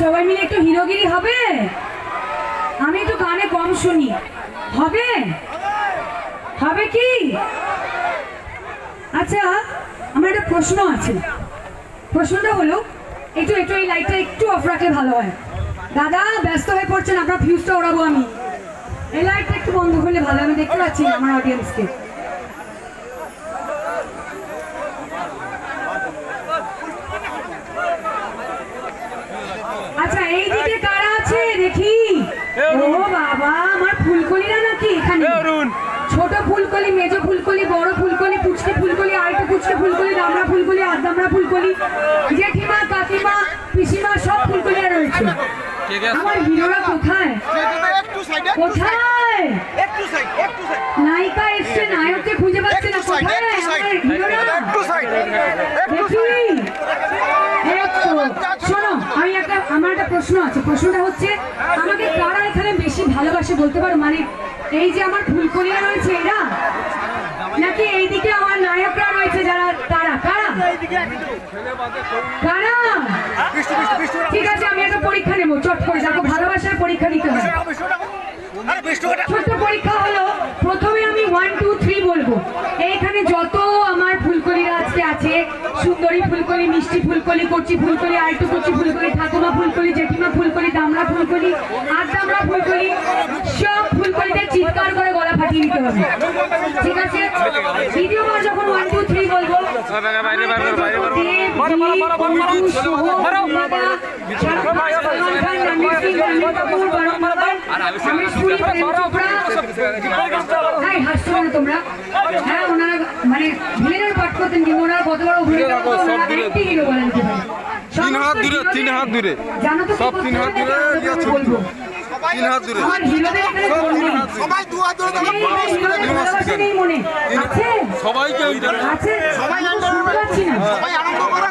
সবাই মিলে একটু হিরোগিরি হবে? আমি একটু গানে কম শুনি, হবে? হবে কি? আচ্ছা, আমার একটা প্রশ্ন আছে। প্রশ্নটা হলো, একটু একটু এই লাইটটা একটু অফ রাখলে ভালো হয়। দাদা ব্যস্ত হয়ে পড়ছেন, আপনার ফিউজটা ওড়াবো আমি। এই লাইটটা একটু বন্ধ করলে ভালো, আমি দেখতে পাচ্ছি আমার অডিয়েন্সকে। আচ্ছা, এইদিকে কারা আছে দেখি? ও বাবা, আমার ফুলকলিরা নাকি এখানে? ছোট ফুলকলি, মেজ ফুলকলি, বড় ফুলকলি, পুচকে ফুলকলি, আরেকটা পুচকে ফুলকলি, দামড়া ফুলকলি, আদামড়া ফুলকলি, জেঠিমা, কাকিমা, পিসিমা, সব ফুলকলিরা রয়েছে। আমার হিরোরা কোথায়? কোথায়? নায়িকা এসছে, নায়ককে খুঁজে পাচ্ছে না। কোথায় আমার হিরোরা? শোনো, আমার একটা প্রশ্ন আছে। প্রশ্নটা হচ্ছে, আমাকে কারা এখানে বেশি ভালোবাসে বলতে পারো? মানে এই যে আমার ফুলকলিরা রয়েছে এরা, নাকি এইদিকে আমার নায়করা রয়েছে যারা, তারা কারা? কারা? ঠিক আছে, আমি একটা পরীক্ষা নেবো চট করে। দেখো, ভালোবাসার পরীক্ষা নিতে হয়। ছোট্ট পরীক্ষা হলো, প্রথমে আমি 1 2 3 বলবো। এইখানে যত আমার ফুলকলিরা আজকে আছে, সুন্দরী ফুলকলি, মিষ্টি ফুলকলি, কচি ফুলকলি, আইটু কচি ফুলকলি, ঠাকুমা ফুলকলি, জেঠিমা ফুলকলি, দামড়া ফুলকলি, আদামড়া ফুলকলি, সব ফুলকলিদের চিৎকার করে গলা ফাটিয়ে দিতে হবে। ঠিক আছে? দ্বিতীয়বার যখন 1 2 3 বলবো, তোমরা হ্যাঁ, ওনারা মানে ভিলেনের পাঠ করতেন, কিন্তু ওনারা কত বড় অভিনয় জানো তো? সব 3 হাত দূরে, বলবো 3 হাত দূরে আমার হিরোদের এখানে সবাই 2 হাত ধরে মনে আছে, সবাইকে আছে, সবাই আনন্দ করা।